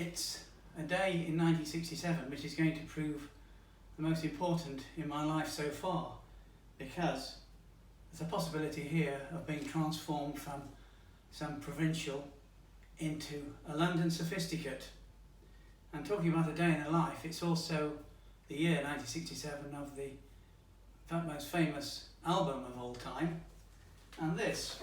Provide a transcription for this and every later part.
It's a day in 1967 which is going to prove the most important in my life so far, because there's a possibility here of being transformed from some provincial into a London sophisticate. And talking about a day in the life, it's also the year 1967 of the most famous album of all time, and this.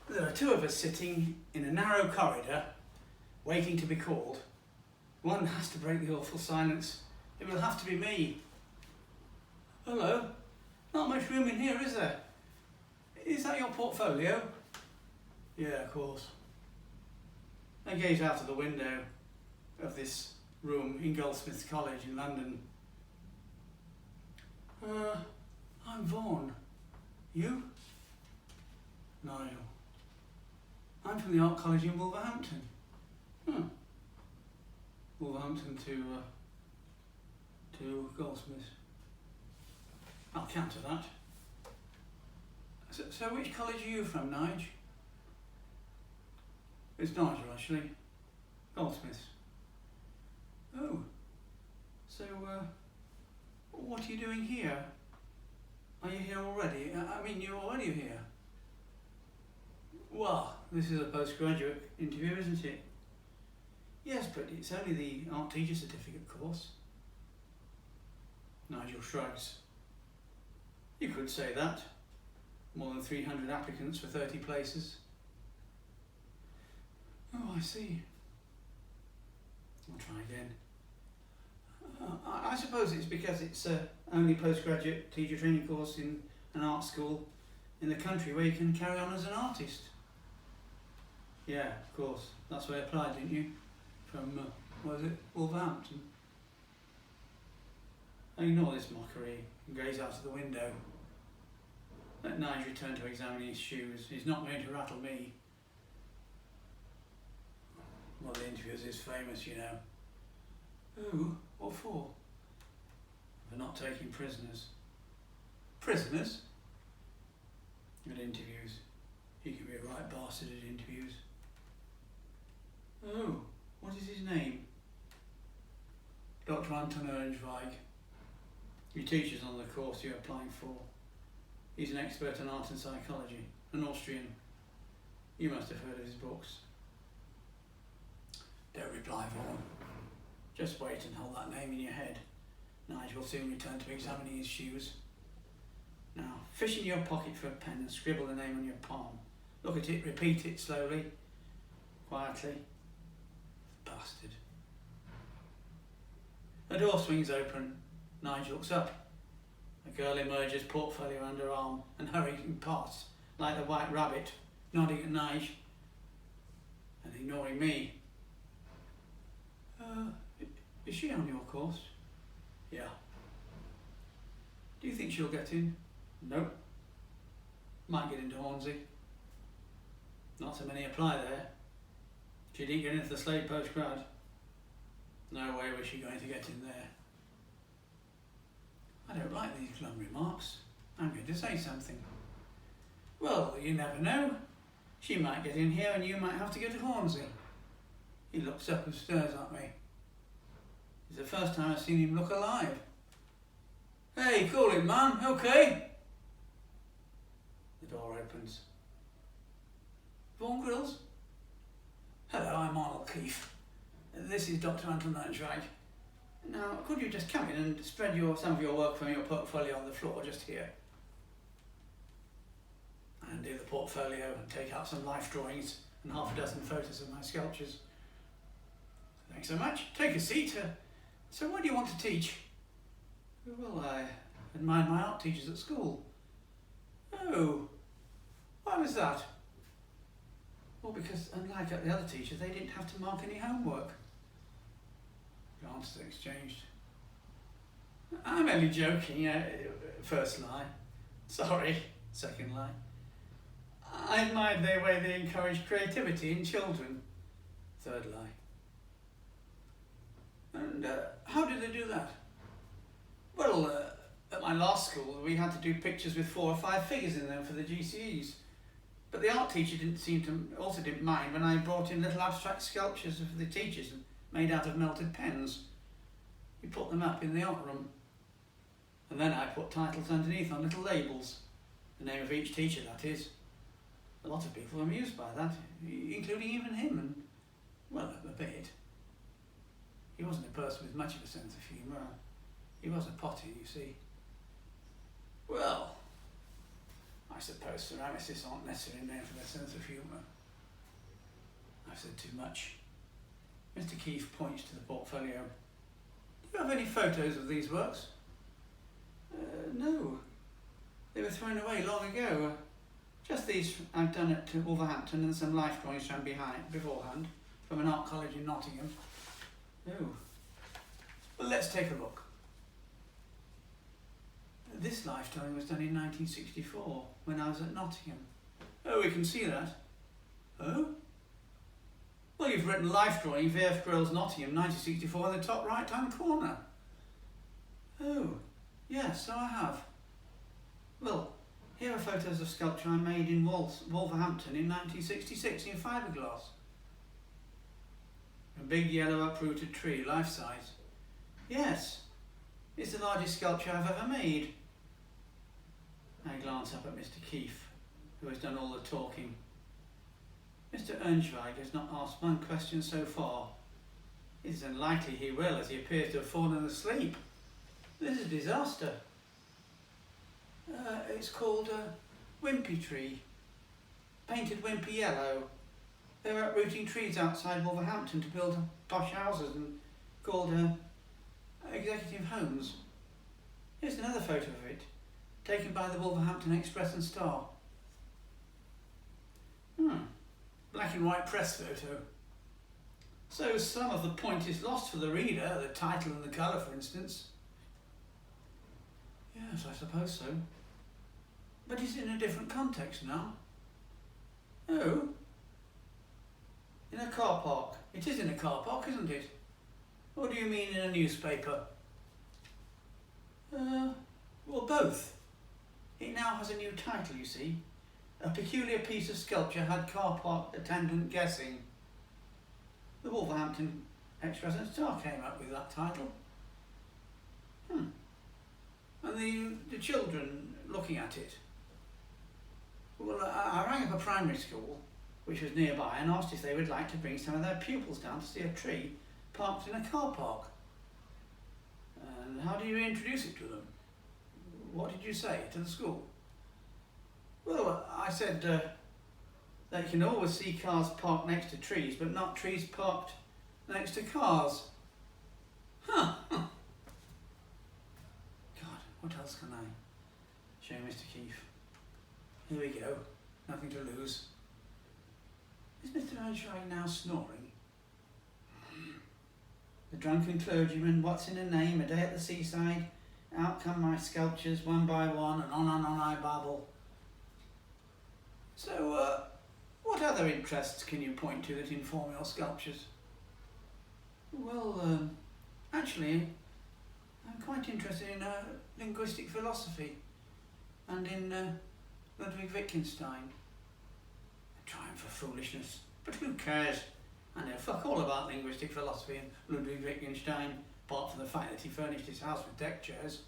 There are two of us sitting in a narrow corridor, waiting to be called. One has to break the awful silence. It will have to be me. Hello? Not much room in here, is there? Is that your portfolio? Yeah, of course. I gaze out of the window of this room in Goldsmiths College in London. I'm Vaughan. You? Nigel. I'm from the Art College in Wolverhampton. Wolverhampton to Goldsmiths. I'll counter that. So which college are you from, Nige? It's Nigel, actually. Goldsmiths. Oh. So, what are you doing here? Are you here already? I mean, you're already here. Well, this is a postgraduate interview, isn't it? Yes, but it's only the art teacher certificate course. Nigel shrugs. You could say that. More than 300 applicants for 30 places. Oh, I see. I'll try again. I suppose it's because it's only postgraduate teacher training course in an art school in the country where you can carry on as an artist. Yeah, of course. That's where you applied, didn't you? From, what was it, Wolverhampton? I ignore this mockery and gaze out of the window. Let Nige return to examining his shoes. He's not going to rattle me. One of the interviewers is famous, you know. Oh, what for? For not taking prisoners. Prisoners? At interviews. He can be a right bastard at interviews. Oh, what is his name? Dr. Anton Ernzweig. He teaches on the course you're applying for. He's an expert in art and psychology, an Austrian. You must have heard of his books. Don't reply, Vaughan. Just wait and hold that name in your head. Nigel will soon return to examining his shoes. Now, fish in your pocket for a pen and scribble the name on your palm. Look at it, repeat it slowly, quietly. Bastard. The door swings open. Nigel looks up. A girl emerges, portfolio under her arm, and hurrying past, like the white rabbit, nodding at Nige and ignoring me. Is she on your course? Yeah. Do you think she'll get in? Nope. Might get into Hornsey. Not so many apply there. She didn't get into the Slade postgrad. No way was she going to get in there. I don't like these glum remarks. I'm going to say something. Well, you never know. She might get in here and you might have to go to Hornsey. He looks up and stares at me. It's the first time I've seen him look alive. Hey, call him, man, okay? The door opens. Vaughan Grills? Hello, I'm Arnold Keefe. This is Dr. Anton Ernzweig. Now, could you just come in and spread some of your work from your portfolio on the floor just here? And do the portfolio and take out some life drawings and half a dozen photos of my sculptures. Thanks so much. Take a seat. So what do you want to teach? Well, I admired my art teachers at school. Oh, why was that? Well, because unlike the other teachers, they didn't have to mark any homework. Glances exchanged. I'm only joking, first lie. Sorry, second lie. I admired the way they encouraged creativity in children. Third lie. And how did they do that? Well, at my last school, we had to do pictures with 4 or 5 figures in them for the GCEs. But the art teacher didn't mind when I brought in little abstract sculptures of the teachers made out of melted pens. He put them up in the art room. And then I put titles underneath on little labels. The name of each teacher, that is. A lot of people were amused by that, including even him, and, well, a bit. He wasn't a person with much of a sense of humour. He was a potter, you see. Well, I suppose ceramicists aren't necessarily known for their sense of humour. I've said too much. Mr. Keefe points to the portfolio. Do you have any photos of these works? No. They were thrown away long ago. Just these I've done at Wolverhampton and some life drawings done beforehand from an art college in Nottingham. Oh. Well, let's take a look. This life drawing was done in 1964 when I was at Nottingham. Oh, we can see that. Oh? Well, you've written life drawing VF Grills Nottingham 1964 in the top right hand corner. Oh, yes, so I have. Well, here are photos of sculpture I made in Wolverhampton in 1966 in fiberglass. A big yellow uprooted tree, life-size. Yes, it's the largest sculpture I've ever made. I glance up at Mr. Keefe, who has done all the talking. Mr. Earnschweig has not asked one question so far. It is unlikely he will, as he appears to have fallen asleep. This is a disaster. It's called a wimpy tree, painted wimpy yellow. They were uprooting trees outside Wolverhampton to build posh houses and called executive homes. Here's another photo of it, taken by the Wolverhampton Express and Star. Black and white press photo. So some of the point is lost for the reader, the title and the colour, for instance. Yes, I suppose so. But it's in a different context now. Oh? In a car park. It is in a car park, isn't it? What do you mean in a newspaper? Well, both. It now has a new title, you see. A peculiar piece of sculpture had car park attendant guessing. The Wolverhampton Express and Star came up with that title. And the children looking at it. Well, I rang up a primary school, which was nearby, and asked if they would like to bring some of their pupils down to see a tree parked in a car park. And how do you introduce it to them? What did you say to the school? Well, I said that you can always see cars parked next to trees, but not trees parked next to cars. God, what else can I show Mr. Keefe? Here we go, nothing to lose. Is Mr. Earnschweig now snoring? The drunken clergyman, what's in a name, a day at the seaside, out come my sculptures one by one, and on I babble. So, what other interests can you point to that inform your sculptures? Well, actually, I'm quite interested in linguistic philosophy and in Ludwig Wittgenstein. A triumph of foolishness, but who cares? I know fuck all about linguistic philosophy and Ludwig Wittgenstein, apart from the fact that he furnished his house with deck chairs.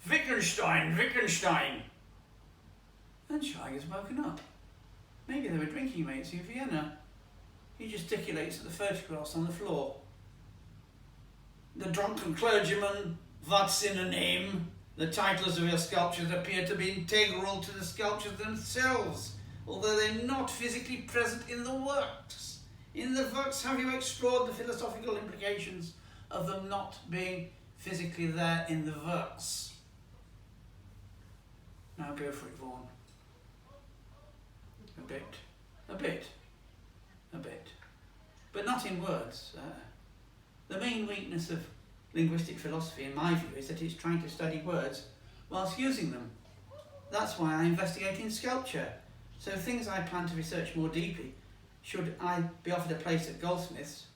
Wittgenstein! Earnschweig has woken up. Maybe they were drinking mates in Vienna. He gesticulates at the photographs on the floor. The drunken clergyman, what's in a name? The titles of your sculptures appear to be integral to the sculptures themselves, although they're not physically present in the works. In the works, have you explored the philosophical implications of them not being physically there in the works? Now go for it, Vaughan. A bit. a bit, but not in words. The main weakness of linguistic philosophy, in my view, is that it's trying to study words whilst using them. That's why I investigate in sculpture. So things I plan to research more deeply, should I be offered a place at Goldsmiths,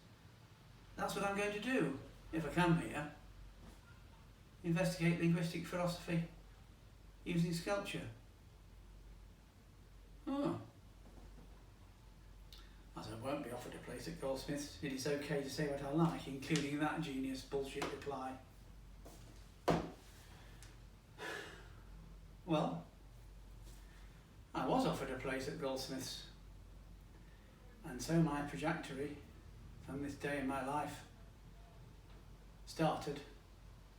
that's what I'm going to do if I come here. Investigate linguistic philosophy using sculpture. Oh. As I won't be offered a place at Goldsmiths, it is okay to say what I like, including that genius bullshit reply. Well, I was offered a place at Goldsmiths, and so my trajectory from this day in my life started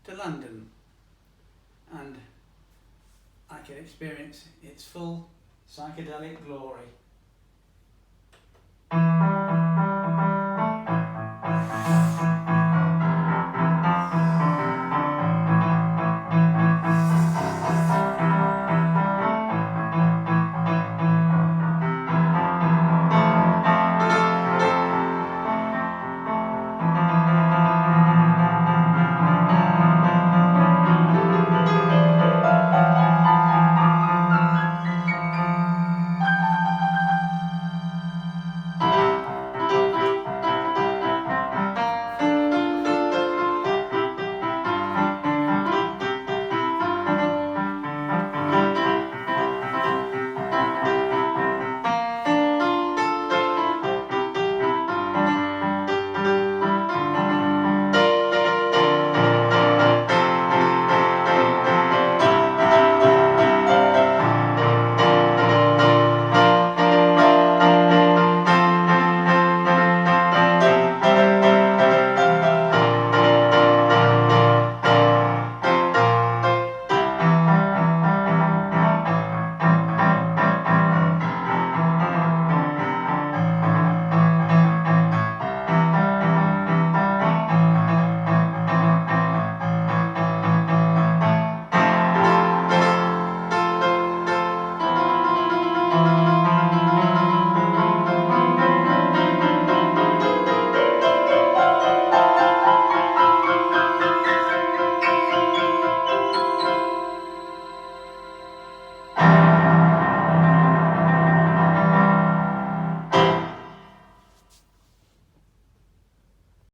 to London, and I could experience its full psychedelic glory.